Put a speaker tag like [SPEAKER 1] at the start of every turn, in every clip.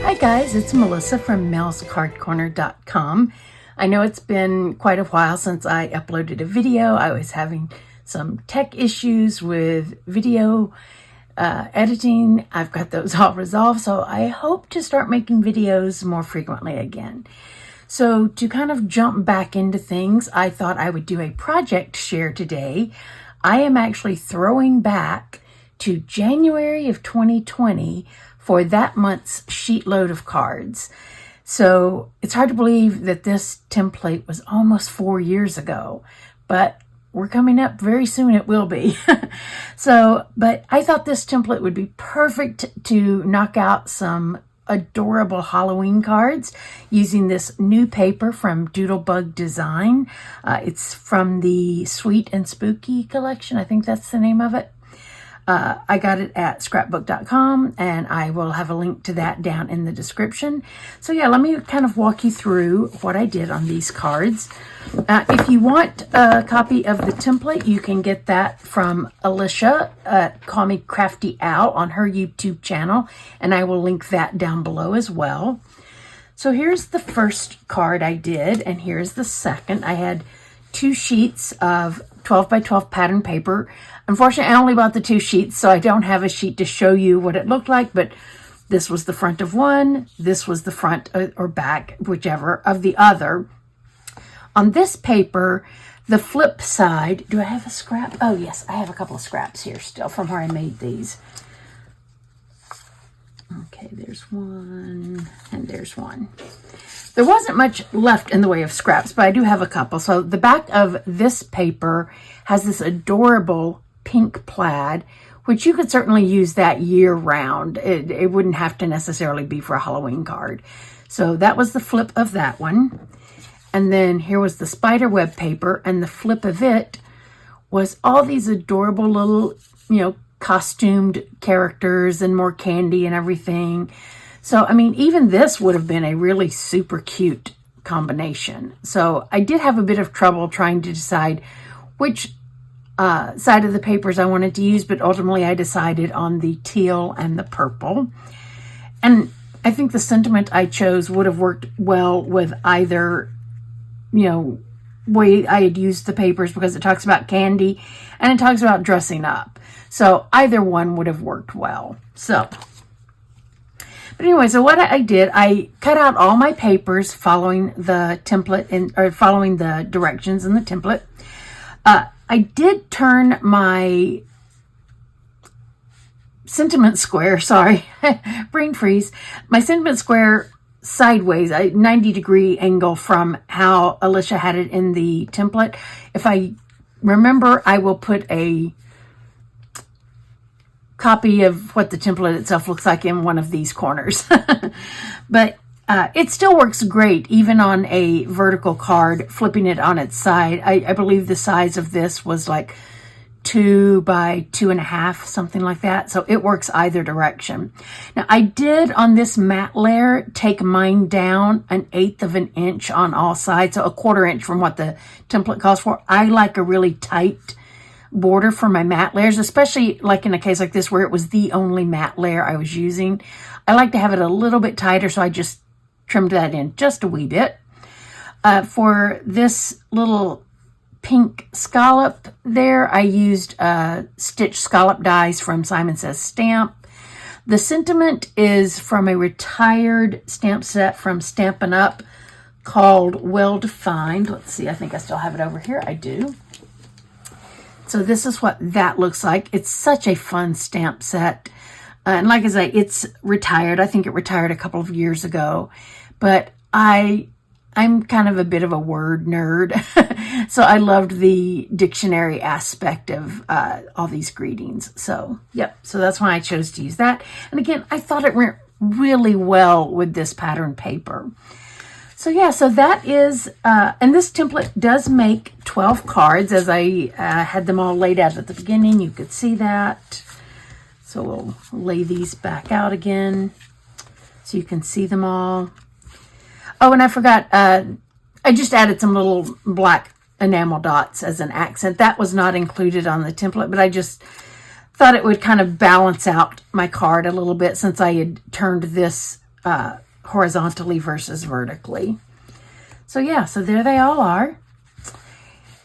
[SPEAKER 1] Hi guys, it's Melissa from MelsCardCorner.com. I know it's been quite a while since I uploaded a video. I was having some tech issues with video editing. I've got those all resolved, so I hope to start making videos more frequently again. So to kind of jump back into things, I thought I would do a project share today. I am actually throwing back to January of 2020 for that month's SheetLoad of Cards. So it's hard to believe that this template was almost 4 years ago, but we're coming up very soon, it will be. But I thought this template would be perfect to knock out some adorable Halloween cards using this new paper from Doodlebug Design. It's from the Sweet and Spooky collection. I think that's the name of it. I got it at scrapbook.com, and I will have a link to that down in the description. So yeah, let me kind of walk you through what I did on these cards. If you want a copy of the template, you can get that from Alicia at Call Me Crafty Owl on her YouTube channel, and I will link that down below as well. So here's the first card I did, and here's the second. I had 2 sheets of 12 by 12 pattern paper. Unfortunately, I only bought the 2 sheets, so I don't have a sheet to show you what it looked like, but this was the front of one, this was the front or back, whichever, of the other. On this paper, the flip side, do I have a scrap? Oh yes, I have a couple of scraps here still from where I made these. Okay, there's one, and there's one. There wasn't much left in the way of scraps, but I do have a couple. So the back of this paper has this adorable pink plaid, which you could certainly use that year round. It wouldn't have to necessarily be for a Halloween card. So that was the flip of that one. And then here was the spider web paper, and the flip of it was all these adorable little, costumed characters and more candy and everything. So, I mean, even this would have been a really super cute combination. So I did have a bit of trouble trying to decide which side of the papers I wanted to use, but ultimately I decided on the teal and the purple. And I think the sentiment I chose would have worked well with either, way I had used the papers, because it talks about candy and it talks about dressing up. So either one would have worked well. But anyway, so what I did, I cut out all my papers following the template or following the directions in the template. I did turn my sentiment square, brain freeze, my sentiment square sideways, a 90-degree angle from how Alicia had it in the template. If I remember, I will put a copy of what the template itself looks like in one of these corners. But it still works great, even on a vertical card, flipping it on its side. I believe the size of this was like 2 by 2.5, something like that. So it works either direction. Now, I did on this matte layer take mine down 1/8 of an inch on all sides, so 1/4 inch from what the template calls for. I like a really tight border for my matte layers, especially like in a case like this where it was the only matte layer I was using. I like to have it a little bit tighter, so I just trimmed that in just a wee bit. For this little pink scallop there, I used stitch scallop dies from Simon Says Stamp. The sentiment is from a retired stamp set from Stampin' Up! Called Well Defined. Let's see, I think I still have it over here. I do. So this is what that looks like. It's such a fun stamp set. And like I say, it's retired. I think it retired a couple of years ago. But I'm kind of a bit of a word nerd. So I loved the dictionary aspect of all these greetings. So, yep. So that's why I chose to use that. And again, I thought it went really well with this pattern paper. So yeah, so that is, and this template does make 12 cards, as I had them all laid out at the beginning. You could see that. So we'll lay these back out again so you can see them all. Oh, and I forgot, I just added some little black enamel dots as an accent. That was not included on the template, but I just thought it would kind of balance out my card a little bit since I had turned this horizontally versus vertically. So yeah, so there they all are.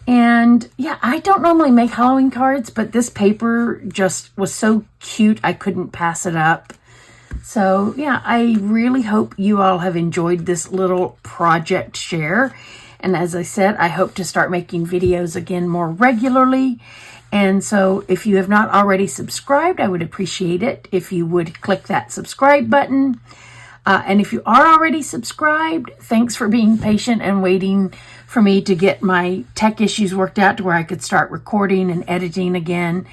[SPEAKER 1] And yeah, I don't normally make Halloween cards, but this paper just was so cute, I couldn't pass it up. So yeah, I really hope you all have enjoyed this little project share. And as I said, I hope to start making videos again more regularly. And so if you have not already subscribed, I would appreciate it if you would click that subscribe button. And if you are already subscribed, thanks for being patient and waiting for me to get my tech issues worked out to where I could start recording and editing again.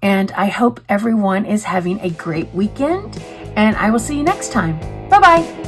[SPEAKER 1] And I hope everyone is having a great weekend, and I will see you next time. Bye-bye.